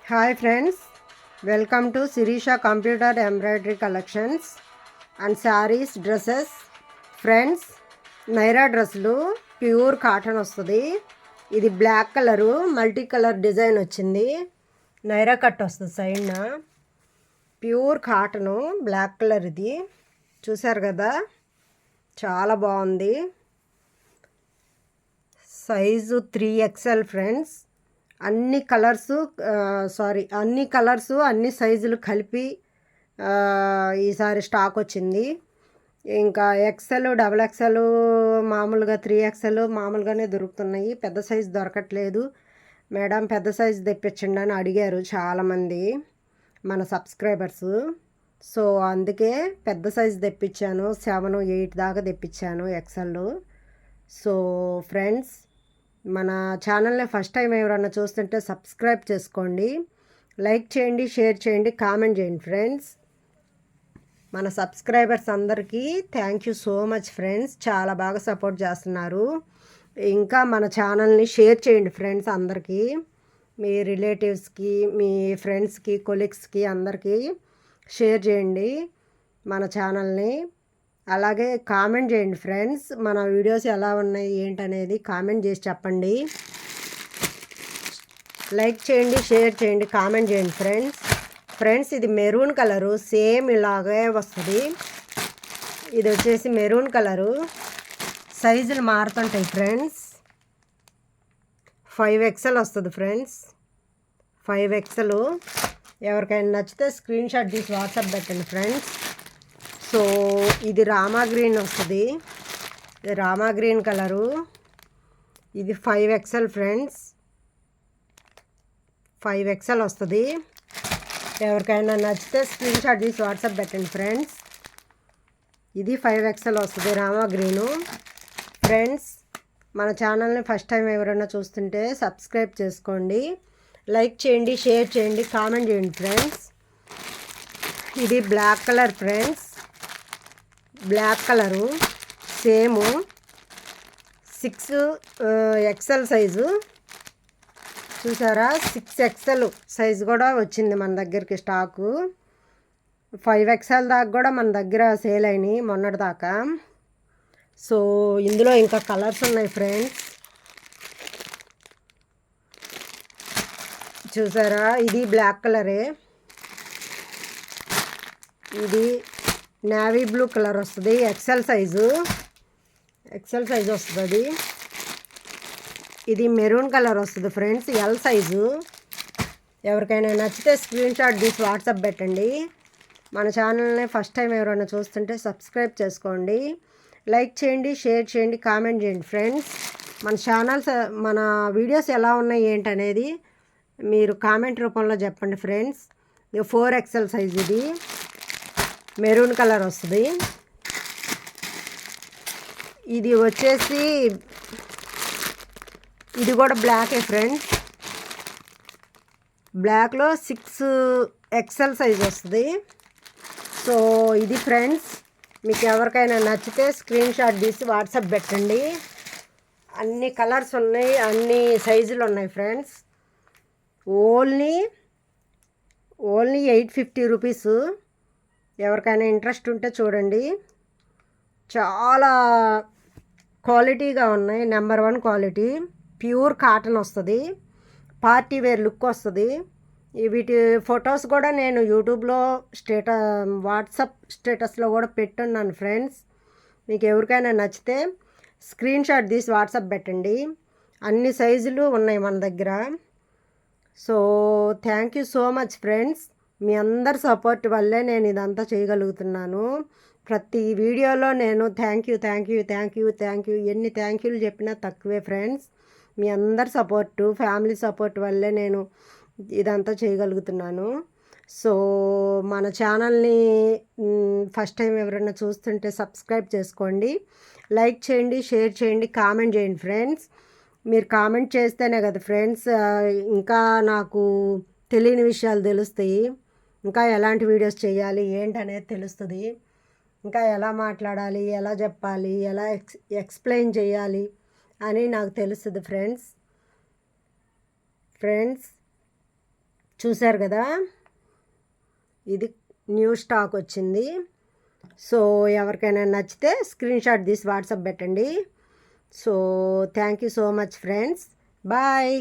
Hi friends, welcome to Sirisha Computer Embroidery Collections and Sarees Dresses. Friends, Naira డ్రెస్సులు pure cotton వస్తుంది. ఇది black color multi color design వచ్చింది. Naira cut వస్తుంది సైడ్న. Pure cotton black colour ఇది చూసారు కదా, చాలా బాగుంది. Size 3XL friends. అన్ని కలర్సు అన్ని సైజులు కలిపి ఈసారి స్టాక్ వచ్చింది. ఇంకా ఎక్సెల్, డబల్ ఎక్సెల్, మామూలుగా 3XL మామూలుగానే దొరుకుతున్నాయి. పెద్ద సైజు దొరకట్లేదు మేడం, పెద్ద సైజు తెప్పించండి అని అడిగారు చాలామంది మన సబ్స్క్రైబర్స్. సో అందుకే పెద్ద సైజు తెప్పించాను. 7, 8 దాకా తెప్పించాను ఎక్సెల్. సో ఫ్రెండ్స్, మన ఛానల్ని ఫస్ట్ టైం ఎవరన్నా చూస్తుంటే సబ్స్క్రైబ్ చేసుకోండి, లైక్ చేయండి, షేర్ చేయండి, కామెంట్ చేయండి ఫ్రెండ్స్. మన సబ్స్క్రైబర్స్ అందరికీ thank you so much friends, చాలా బాగా సపోర్ట్ చేస్తున్నారు. ఇంకా మన ఛానల్ని షేర్ చేయండి ఫ్రెండ్స్ అందరికీ, మీ రిలేటివ్స్కి, మీ ఫ్రెండ్స్కి, కొలీగ్స్కి అందరికీ షేర్ చేయండి మన ఛానల్ని. అలాగే కామెంట్ చేయండి ఫ్రెండ్స్, మన వీడియోస్ ఎలా ఉన్నాయి ఏంటనేది కామెంట్ చేసి చెప్పండి. లైక్ చేయండి, షేర్ చేయండి, కామెంట్ చేయండి ఫ్రెండ్స్. ఇది మెరూన్ కలరు, సేమ్ ఇలాగే వస్తుంది. ఇది వచ్చేసి మెరూన్ కలరు. సైజులు మారుతుంటాయి ఫ్రెండ్స్. 5XL వస్తుంది ఫ్రెండ్స్, 5XL. ఎవరికైనా నచ్చితే స్క్రీన్ షాట్ తీసి వాట్సాప్ పెట్టండి ఫ్రెండ్స్. సో ఇది రామా గ్రీన్ వస్తుంది, రామా గ్రీన్ కలరు. ఇది 5XL ఫ్రెండ్స్, 5XL వస్తుంది. ఎవరికైనా నచ్చితే స్క్రీన్ షాట్ తీసి వాట్సాప్ పెట్టండి ఫ్రెండ్స్. ఇది 5XL వస్తుంది, రామా గ్రీను. ఫ్రెండ్స్, మన ఛానల్ని ఫస్ట్ టైం ఎవరైనా చూస్తుంటే సబ్స్క్రైబ్ చేసుకోండి, లైక్ చేయండి, షేర్ చేయండి, కామెంట్ చేయండి ఫ్రెండ్స్. ఇది black color friends, black color same 6XL size. చూసారా, 6XL సైజు కూడా వచ్చింది మన దగ్గరికి స్టాకు. 5XL దాకా కూడా మన దగ్గర సేల్ అయినాయి మొన్నటి దాకా. సో ఇందులో ఇంకా కలర్స్ ఉన్నాయి ఫ్రెండ్స్. చూసారా, ఇది బ్లాక్ కలరే. ఇది నేవీ బ్లూ కలర్ వస్తుంది, XL సైజు వస్తుంది. ఇది మెరూన్ కలర్ వస్తుంది ఫ్రెండ్స్, L సైజు. ఎవరికైనా నచ్చితే స్క్రీన్ షాట్ తీసి వాట్సాప్ పెట్టండి. మన ఛానల్ని ఫస్ట్ టైం ఎవరైనా చూస్తుంటే సబ్స్క్రైబ్ చేసుకోండి, లైక్ చేయండి, షేర్ చేయండి, కామెంట్ చేయండి ఫ్రెండ్స్. మన వీడియోస్ ఎలా ఉన్నాయి ఏంటనేది మీరు కామెంట్ రూపంలో చెప్పండి ఫ్రెండ్స్. ఇది 4XL సైజు, ఇది మెరూన్ కలర్ వస్తుంది. ఇది వచ్చేసి ఇది కూడా బ్లాకే ఫ్రెండ్స్, బ్లాక్లో 6XL సైజ్ వస్తుంది. సో ఇది ఫ్రెండ్స్, మీకు ఎవరికైనా నచ్చితే స్క్రీన్ షాట్ తీసి వాట్సాప్ పెట్టండి. అన్ని కలర్స్ ఉన్నాయి, అన్ని సైజులు ఉన్నాయి ఫ్రెండ్స్. Only 850 rupees. ఎవరికైనా ఇంట్రెస్ట్ ఉంటే చూడండి, చాలా క్వాలిటీగా ఉన్నాయి, నెంబర్ 1 క్వాలిటీ. ప్యూర్ కాటన్ వస్తుంది, పార్టీ వేర్ లుక్ వస్తుంది. వీటి ఫొటోస్ కూడా నేను యూట్యూబ్లో వాట్సాప్ స్టేటస్లో కూడా పెట్టున్నాను ఫ్రెండ్స్. మీకు ఎవరికైనా నచ్చితే స్క్రీన్ షాట్ తీసి వాట్సాప్ పెట్టండి. అన్ని సైజులు ఉన్నాయి మన దగ్గర. So thank you so much friends, మీ అందరి సపోర్ట్ వల్లే నేను ఇదంతా చేయగలుగుతున్నాను. ప్రతి వీడియోలో నేను థ్యాంక్ యూ ఎన్ని థ్యాంక్ యూలు చెప్పినా తక్కువే ఫ్రెండ్స్. మీ అందరి సపోర్టు, ఫ్యామిలీ సపోర్ట్ వల్లే నేను ఇదంతా చేయగలుగుతున్నాను. సో మన ఛానల్ని ఫస్ట్ టైం ఎవరైనా చూస్తుంటే సబ్స్క్రైబ్ చేసుకోండి, లైక్ చేయండి, షేర్ చేయండి, కామెంట్ చేయండి ఫ్రెండ్స్. మీరు కామెంట్ చేస్తేనే కదా ఫ్రెండ్స్ ఇంకా నాకు తెలియని విషయాలు తెలుస్తాయి, ఇంకా ఎలాంటి వీడియోస్ చేయాలి ఏంటనేది తెలుస్తుంది, ఇంకా ఎలా మాట్లాడాలి, ఎలా చెప్పాలి, ఎలా ఎక్స్ప్లెయిన్ చేయాలి అని నాకు తెలుస్తుంది ఫ్రెండ్స్. చూశారు కదా, ఇది న్యూ స్టాక్ వచ్చింది. సో ఎవరికైనా నచ్చితే స్క్రీన్ షాట్ తీసి వాట్సాప్ పెట్టండి. So thank you so much friends. Bye.